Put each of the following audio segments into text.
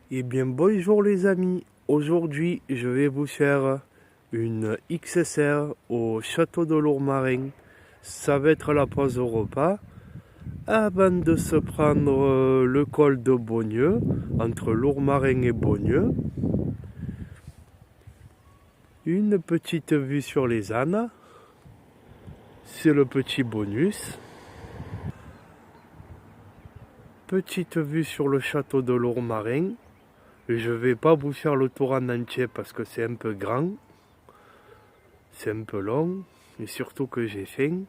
Eh bien bonjour les amis, aujourd'hui je vais vous faire une XSR au château de Lourmarin. Ça va être la pause au repas avant de se prendre le col de Beaugneux, entre Lourmarin et Beaugneux. Une petite vue sur les ânes, c'est le petit bonus. Petite vue sur le château de Lourmarin. Je vais pas vous faire le tour en entier parce que c'est un peu grand, c'est un peu long, et surtout que j'ai faim.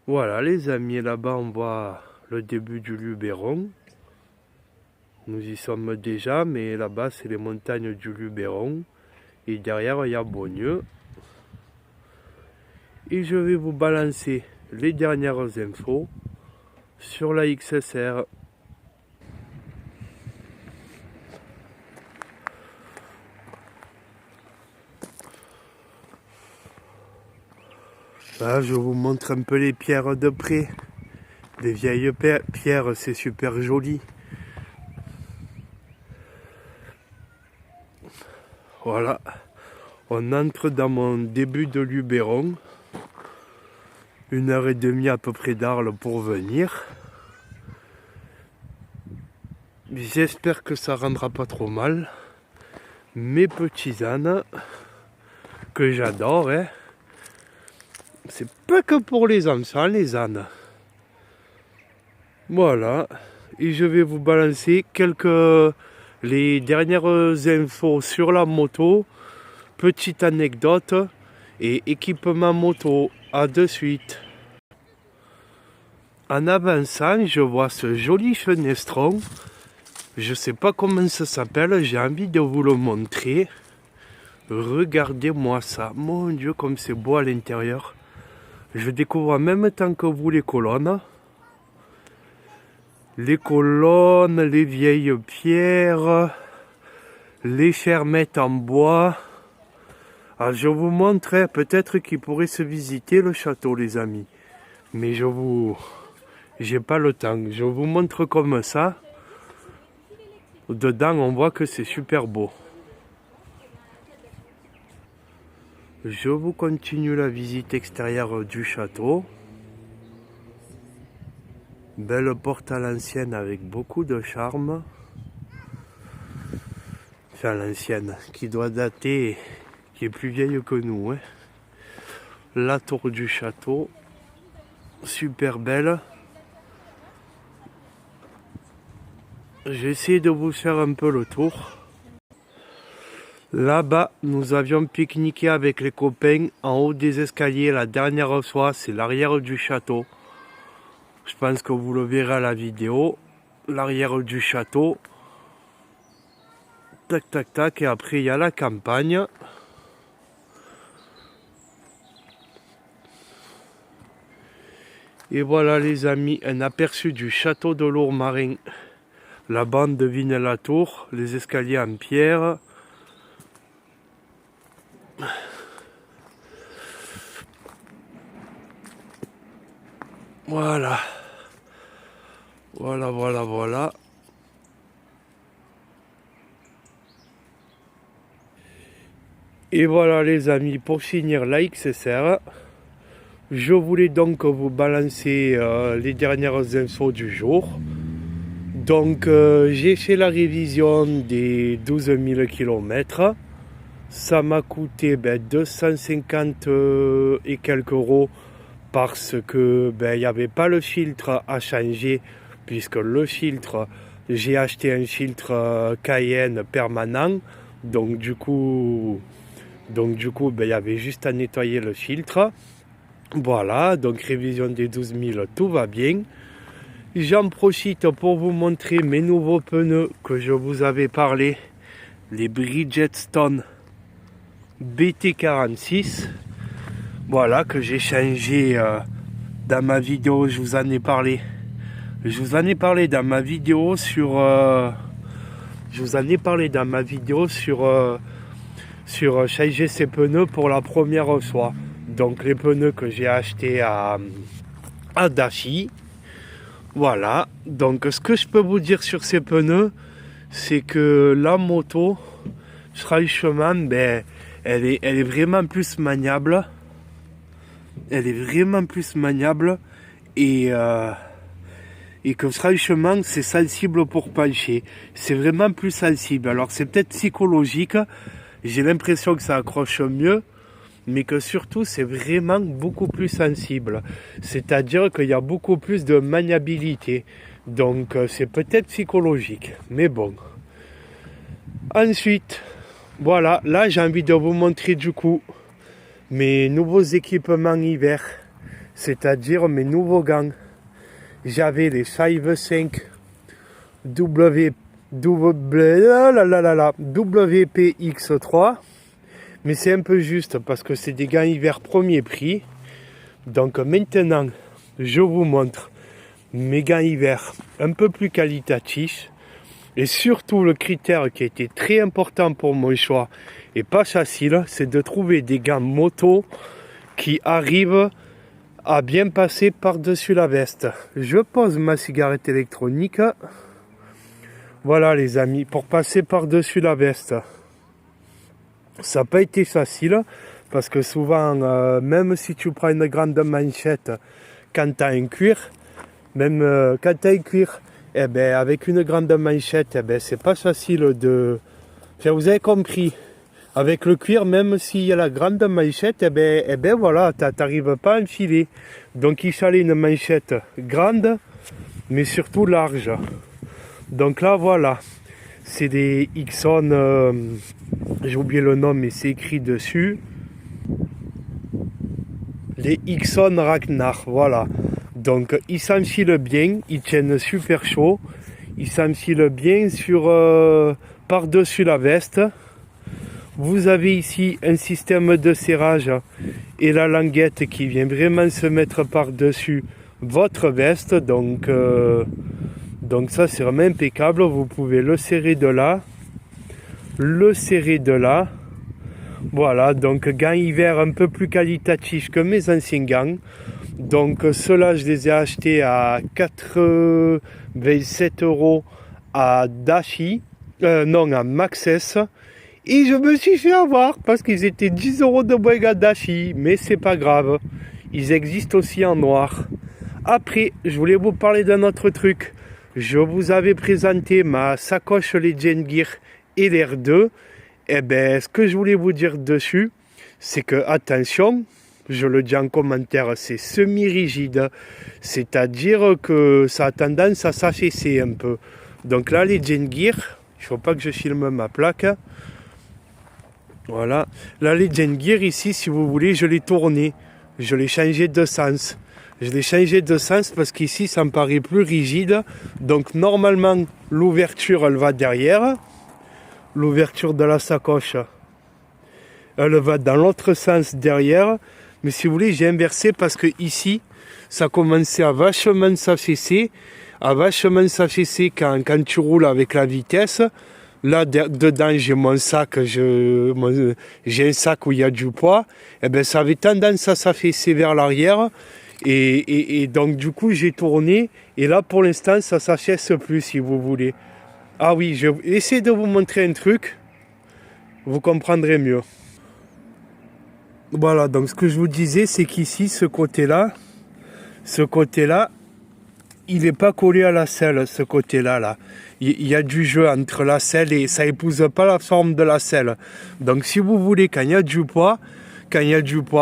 Voilà les amis, là-bas on voit le début du Luberon. Nous y sommes déjà, mais là-bas c'est les montagnes du Luberon. Et derrière il y a Beaugneux. Et je vais vous balancer les dernières infos sur la XSR. Là, je vous montre un peu les pierres de près. Des vieilles pierres, c'est super joli. Voilà, on entre dans mon début de Luberon. 1h30 à peu près d'Arles pour venir. J'espère que ça rendra pas trop mal. Mes petits ânes, que j'adore, hein. C'est pas que pour les enfants, les ânes. Voilà, et je vais vous balancer les dernières infos sur la moto, petite anecdote et équipement moto. À de suite. En avançant, je vois ce joli fenestron. Je sais pas comment ça s'appelle, j'ai envie de vous le montrer. Regardez-moi ça, mon Dieu comme c'est beau à l'intérieur. Je découvre en même temps que vous les colonnes. Les colonnes, les vieilles pierres, les fermettes en bois. Alors je vous montrerai, peut-être qu'il pourrait se visiter le château les amis. Mais j'ai pas le temps, je vous montre comme ça. Dedans on voit que c'est super beau. Je vous continue la visite extérieure du château. Belle porte à l'ancienne avec beaucoup de charme. Enfin l'ancienne, qui doit dater, qui est plus vieille que nous. Hein. La tour du château, super belle. J'essaie de vous faire un peu le tour. Là-bas, nous avions pique-niqué avec les copains en haut des escaliers la dernière fois, c'est l'arrière du château. Je pense que vous le verrez à la vidéo. L'arrière du château. Tac, tac, tac. Et après, il y a la campagne. Et voilà les amis, un aperçu du château de Lourmarin. La bande de Vigne-la-Tour, les escaliers en pierre. Voilà. Voilà, voilà, voilà. Et voilà les amis, pour finir la XSR, je voulais donc vous balancer les dernières infos du jour. Donc j'ai fait la révision des 12 000 km. Ça m'a coûté 250 et quelques euros parce que il n'y avait pas le filtre à changer, puisque le filtre, j'ai acheté un filtre Cayenne permanent, donc du coup il y avait juste à nettoyer le filtre. Voilà, donc révision des 12 000, tout va bien. J'en profite pour vous montrer mes nouveaux pneus que je vous avais parlé, les Bridgestone BT46. Voilà, que j'ai changé dans ma vidéo, je vous en ai parlé. Je vous en ai parlé dans ma vidéo sur changer ses pneus pour la première fois. Donc les pneus que j'ai achetés à Daffy. Voilà, donc ce que je peux vous dire sur ces pneus, c'est que la moto, franchement, ben, elle est vraiment plus maniable. Elle est vraiment plus maniable et que franchement, c'est sensible pour pencher. C'est vraiment plus sensible. Alors, c'est peut-être psychologique. J'ai l'impression que ça accroche mieux, mais que surtout, c'est vraiment beaucoup plus sensible. C'est-à-dire qu'il y a beaucoup plus de maniabilité. Donc, c'est peut-être psychologique. Mais bon. Ensuite, voilà. Là, j'ai envie de vous montrer du coup mes nouveaux équipements hiver. C'est-à-dire mes nouveaux gants. J'avais les 5 WPX3, mais c'est un peu juste parce que c'est des gants hiver premier prix. Donc maintenant, je vous montre mes gants hiver un peu plus qualitatifs. Et surtout, le critère qui a été très important pour mon choix et pas facile, c'est de trouver des gants moto qui arrivent à bien passer par-dessus la veste. Je pose ma cigarette électronique. Voilà les amis, pour passer par-dessus la veste. Ça n'a pas été facile, parce que souvent, même si tu prends une grande manchette, quand tu as un cuir, quand tu as un cuir, eh ben, avec une grande manchette, eh ben, c'est pas facile de... Enfin, vous avez compris. Avec le cuir, même s'il y a la grande manchette, eh ben voilà, tu n'arrives pas à enfiler. Donc il fallait une manchette grande, mais surtout large. Donc là, voilà, c'est des Ixon, j'ai oublié le nom, mais c'est écrit dessus. Les Ixon Ragnar, voilà. Donc ils s'enfilent bien, ils tiennent super chaud. Ils s'enfilent bien sur par-dessus la veste. Vous avez ici un système de serrage et la languette qui vient vraiment se mettre par-dessus votre veste. Donc ça, c'est vraiment impeccable. Vous pouvez le serrer de là, le serrer de là. Voilà, donc gants hiver un peu plus qualitatifs que mes anciens gants. Donc ceux-là, je les ai achetés à 87 € à Dashi, à Maxès. Et je me suis fait avoir parce qu'ils étaient 10 € de moins à Dashi. Mais c'est pas grave. Ils existent aussi en noir. Après, je voulais vous parler d'un autre truc. Je vous avais présenté ma sacoche Legend Gear LR2. Et bien, ce que je voulais vous dire dessus, c'est que, attention, je le dis en commentaire, c'est semi-rigide. C'est-à-dire que ça a tendance à s'affaisser un peu. Donc là, Legend Gear, il ne faut pas que je filme ma plaque. Voilà, la Legend Gear ici, si vous voulez, je l'ai tourné, je l'ai changé de sens. Je l'ai changé de sens parce qu'ici, ça me paraît plus rigide. Donc normalement, l'ouverture, elle va derrière. L'ouverture de la sacoche, elle va dans l'autre sens derrière. Mais si vous voulez, j'ai inversé parce que ici, ça commençait à vachement s'affaisser. Quand tu roules avec la vitesse. Là, dedans, j'ai mon sac, j'ai un sac où il y a du poids. Et bien, ça avait tendance à s'affaisser vers l'arrière. Et donc, du coup, j'ai tourné. Et là, pour l'instant, ça ne s'affaisse plus, si vous voulez. Ah oui, je vais essayer de vous montrer un truc. Vous comprendrez mieux. Voilà, donc ce que je vous disais, c'est qu'ici, ce côté-là, il n'est pas collé à la selle, ce côté-là. Là. Il y a du jeu entre la selle et ça épouse pas la forme de la selle. Donc si vous voulez, quand il y a du poids,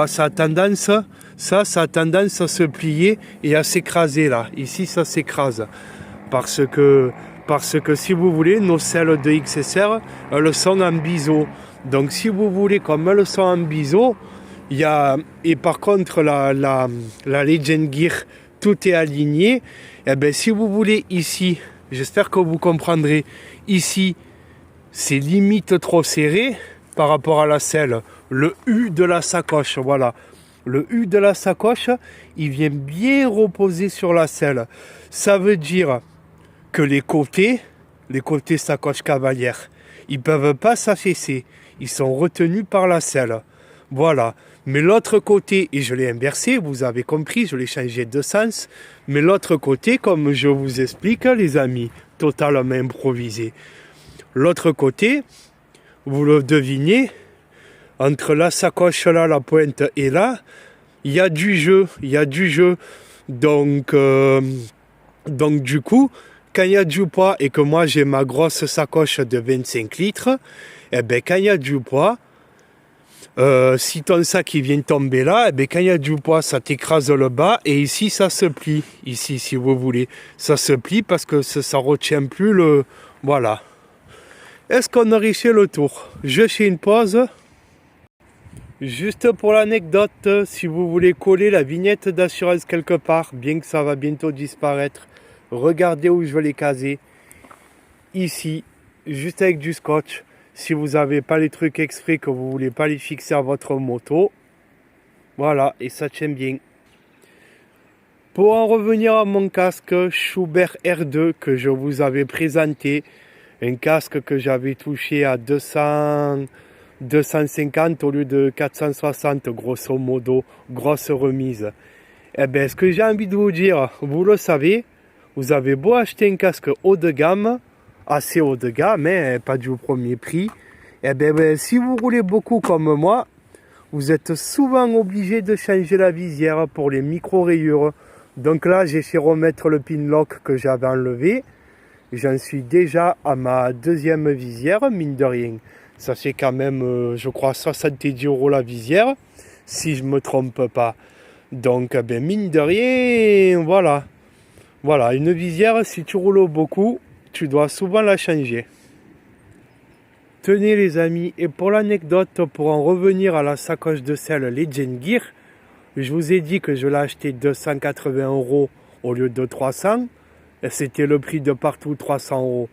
ça a tendance à se plier et à s'écraser là. Ici, ça s'écrase. Parce que si vous voulez, nos selles de XSR, elles sont en biseau. Donc si vous voulez, comme elles sont en biseau, et par contre la Legend Gear, tout est aligné. Et bien si vous voulez ici, j'espère que vous comprendrez, ici c'est limite trop serré par rapport à la selle. Le U de la sacoche, voilà. Le U de la sacoche, il vient bien reposer sur la selle. Ça veut dire que les côtés sacoche cavalière, ils ne peuvent pas s'affaisser. Ils sont retenus par la selle. Voilà. Mais l'autre côté, et je l'ai inversé, vous avez compris, je l'ai changé de sens. Mais l'autre côté, comme je vous explique, les amis, totalement improvisé. L'autre côté, vous le devinez, entre la sacoche là, la pointe et là, il y a du jeu. Il y a du jeu. Donc du coup, quand il y a du poids et que moi j'ai ma grosse sacoche de 25 litres, eh ben quand il y a du poids, si ton sac il vient tomber là, eh ben quand il y a du poids, ça t'écrase le bas et ici ça se plie. Ici, si vous voulez, ça se plie parce que ça retient plus le... Voilà. Est-ce qu'on aurait fait le tour? Je fais une pause. Juste pour l'anecdote, si vous voulez coller la vignette d'assurance quelque part, bien que ça va bientôt disparaître, regardez où je l'ai casé. Ici, juste avec du scotch. Si vous n'avez pas les trucs exprès, que vous ne voulez pas les fixer à votre moto, voilà, et ça tient bien. Pour en revenir à mon casque Schuberth R2 que je vous avais présenté, un casque que j'avais touché à 250 au lieu de 460 grosso modo, grosse remise. Eh bien, ce que j'ai envie de vous dire, vous le savez, vous avez beau acheter un casque haut de gamme, assez haut de gamme, mais pas du premier prix, eh bien, si vous roulez beaucoup comme moi, vous êtes souvent obligé de changer la visière pour les micro-rayures. Donc là, j'ai fait remettre le pin lock que j'avais enlevé. J'en suis déjà à ma deuxième visière, mine de rien. Ça fait quand même, je crois, 70 € la visière, si je ne me trompe pas. Donc, ben, mine de rien, voilà. Voilà, une visière, si tu roules beaucoup, tu dois souvent la changer. Tenez les amis, et pour l'anecdote, pour en revenir à la sacoche de selle Legend Gear, je vous ai dit que je l'ai acheté 280 € au lieu de 300. Et c'était le prix de partout, 300 €.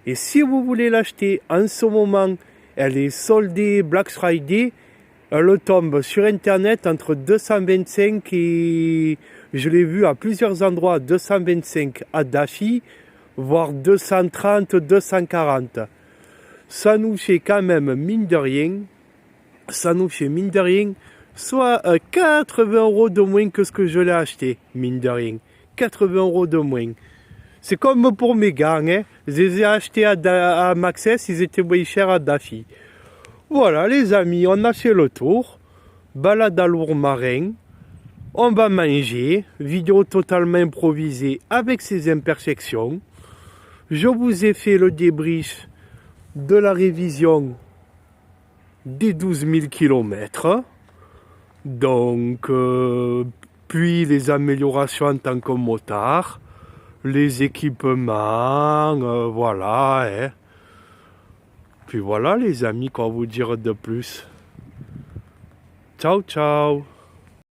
Et si vous voulez l'acheter en ce moment, elle est soldée Black Friday. Elle tombe sur internet entre 225 et je l'ai vu à plusieurs endroits, 225 à Daffy, voire 230, 240. Ça nous fait quand même mine de rien, soit 80 € de moins que ce que je l'ai acheté, mine de rien. 80 € de moins. C'est comme pour mes gants, hein. Je les ai achetés à Maxès, ils étaient moins chers à Daffy. Voilà les amis, on a fait le tour. Balade à Lourmarin. On va manger. Vidéo totalement improvisée avec ses imperfections. Je vous ai fait le débrief de la révision des 12 000 km. Donc, puis les améliorations en tant que motard. Les équipements, voilà. Hein. Puis voilà les amis, quoi vous dire de plus. Ciao, ciao.